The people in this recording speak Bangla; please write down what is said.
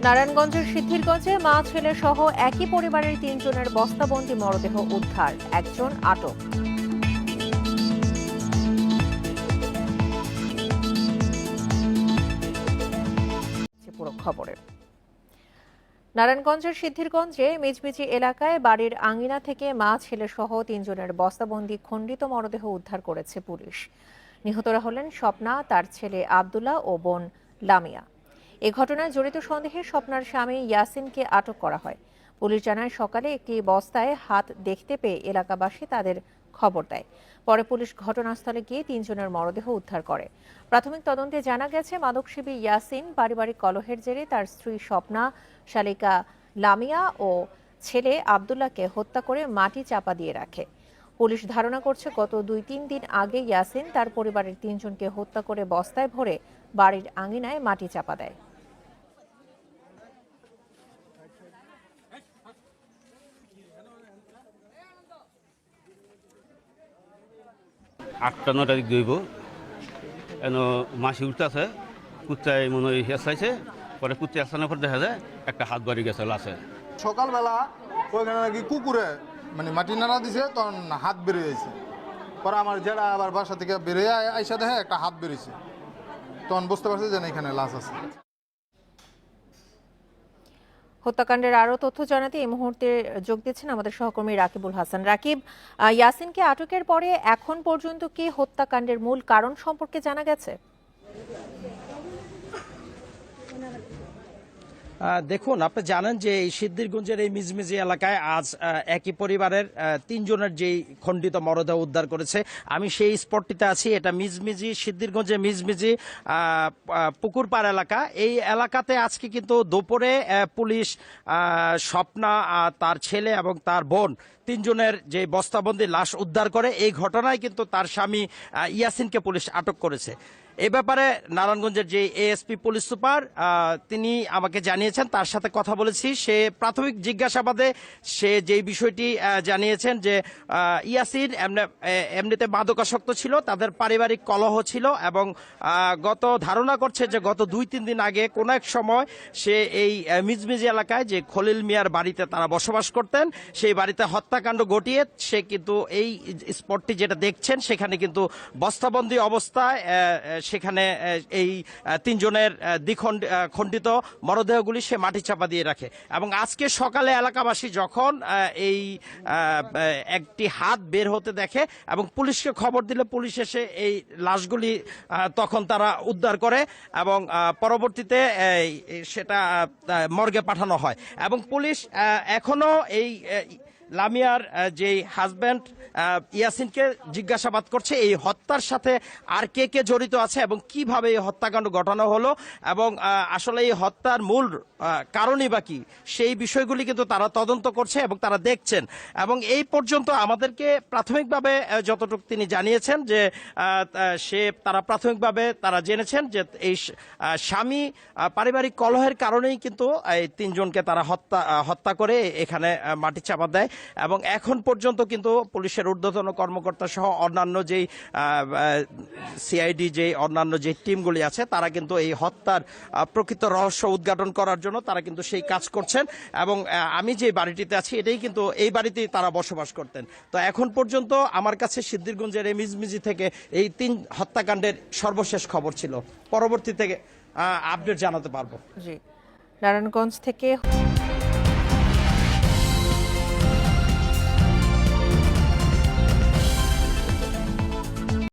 নারায়ণগঞ্জের সিদ্ধিরগঞ্জে মা ছেলে সহ একই পরিবারের ৩ জনের বস্তাবন্দি মরদেহ উদ্ধার, একজন আটক। পুরো খবরে নারায়ণগঞ্জের সিদ্ধিরগঞ্জে মিজমিজি এলাকায় বাড়ির আঙিনা থেকে মা ছেলে সহ ৩ জনের বস্তাবন্দি খণ্ডিত মরদেহ উদ্ধার করেছে পুলিশ। নিহতরা হলেন স্বপ্না, তার ছেলে আব্দুল্লাহ ও বোন লামিয়া। এ ঘটনায় জড়িত সন্দেহে স্বপ্নার স্বামী ইয়াসিনকে আটক করা হয়। পুলিশ জানায় সকালে একটি বস্তায় হাত দেখতে পেয়ে এলাকাবাসী তাদের খবর দেয়। পরে পুলিশ ঘটনাস্থলে গিয়ে ৩ জনের মরদেহ উদ্ধার করে। প্রাথমিক তদন্তে জানা গেছে মাদকসেবী ইয়াসিন পারিবারিক কলহের জেরে তার স্ত্রী স্বপ্না, শালিকা লামিয়া ও ছেলে আব্দুল্লাহকে হত্যা করে মাটি চাপা দিয়ে রাখে। পুলিশ ধারণা করছে গত ২-৩ দিন আগে ইয়াসিন তার পরিবারের ৩ জনকে হত্যা করে বস্তায় ভরে বাড়ির আঙিনায় মাটি চাপা দেয়। আটটা নটা দিক দইব এন মাসি উঠতে আছে কুত্তায় মনে হয় হেসাইছে, পরে কুত্তে আসানোর পর দেখা যায় একটা হাত বাড়ি গেছে লাশে। সকালবেলা ওইখানে নাকি কুকুরে মানে মাটি নাড়া দিছে, তখন হাত বেরিয়ে যাইছে। পরে আমার জেলা আবার বাসা থেকে বেরিয়ে আইসা দেখে একটা হাত বেরিয়েছে, তখন বুঝতে পারছে যে এখানে লাশ আছে। হত্যাকাণ্ডের আরও তথ্য জানাতে এই মুহূর্তে যোগ দিচ্ছেন আমাদের সহকর্মী রাকিবুল হাসান। রাকিব, ইয়াসিনকে আটকের পরে এখন পর্যন্ত কি হত্যাকাণ্ডের মূল কারণ সম্পর্কে জানা গেছে? দেখুন, আপনি জানেন যে এই সিদ্ধিরগঞ্জের এই মিজমিজি এলাকায় আজ একই পরিবারের ৩ জনের যেই খণ্ডিত মরদেহ উদ্ধার করেছে। আমি সেই স্পটটিতে আছি। এটা মিজমিজি, সিদ্ধিরগঞ্জের মিজমিজি পুকুরপাড় এলাকা। এই এলাকাতে আজকে কিন্তু দুপুরে পুলিশ স্বপ্না, তার ছেলে এবং তার বোন ৩ জনের যে বস্তাবন্দি লাশ উদ্ধার করে। এই ঘটনায় কিন্তু তার স্বামী ইয়াসিনকে পুলিশ আটক করেছে। এ ব্যাপারে নারায়ণগঞ্জের যে এএসপি পুলিশ সুপার তিনি আমাকে জানিয়েছেন, তার সাথে কথা বলেছি। সে প্রাথমিক জিজ্ঞাসাবাদে সে যেই বিষয়টি জানিয়েছেন যে ইয়াসিন এমনিতে মাদকাসক্ত ছিল, তাদের পারিবারিক কলহ ছিল এবং গত ধারণা করছে যে গত ২-৩ দিন আগে কোনো এক সময় সে এই মিজমিজি এলাকায় যে খলিল মিয়ার বাড়িতে তারা বসবাস করতেন, সেই বাড়িতে হত্যাকাণ্ড ঘটিয়ে সে কিন্তু এই স্পটটি যেটা দেখছেন সেখানে কিন্তু বস্তাবন্দি অবস্থায় সেখানে এই ৩ জনের খণ্ডিত মরদেহগুলি সে মাটি চাপা দিয়ে রাখে। এবং আজকে সকালে এলাকাবাসী যখন এই একটি হাত বের হতে দেখে এবং পুলিশকে খবর দিলে পুলিশ এসে এই লাশগুলি তখন তারা উদ্ধার করে এবং পরবর্তীতে সেটা মর্গে পাঠানো হয়। এবং পুলিশ এখনো এই লামিয়ার যে হাজব্যান্ড ইয়াসিনকে জিজ্ঞাসাবাদ করছে এই হত্যার সাথে আর কে কে জড়িত আছে এবং কিভাবে এই হত্যাকাণ্ড ঘটানো হলো এবং আসলে এই হত্যার মূল কারণই বা কি, সেই বিষয়গুলি কিন্তু তারা তদন্ত করছে এবং তারা দেখছেন। এবং এই পর্যন্ত আমাদেরকে প্রাথমিকভাবে যতটুকু তিনি জানিয়েছেন যে তারা প্রাথমিকভাবে তারা জেনেছেন যে এই স্বামী পারিবারিক কলহের কারণেই কিন্তু এই ৩ জনকে তারা হত্যা করে এখানে মাটি চাপা দেয়। এবং এখন পর্যন্ত কিন্তু পুলিশের ঊর্ধ্বতন কর্মকর্তা সহ অন্যান্য যেই সিআইডি যে অন্যান্য যে টিমগুলি আছে তারা কিন্তু এই হত্যার প্রকৃত রহস্য উদ্ঘাটন করার জন্য তারা কিন্তু সেই কাজ করছেন। এবং আমি যে বাড়িটিতে আছি এটাই কিন্তু এই বাড়িতেই তারা বসবাস করতেন। তো এখন পর্যন্ত আমার কাছে সিদ্ধিরগঞ্জের এই মিজমিজি থেকে এই ৩ হত্যাকাণ্ডের সর্বশেষ খবর ছিল। পরবর্তী থেকে আপডেট জানাতে পারবো। জি, নারায়ণগঞ্জ থেকে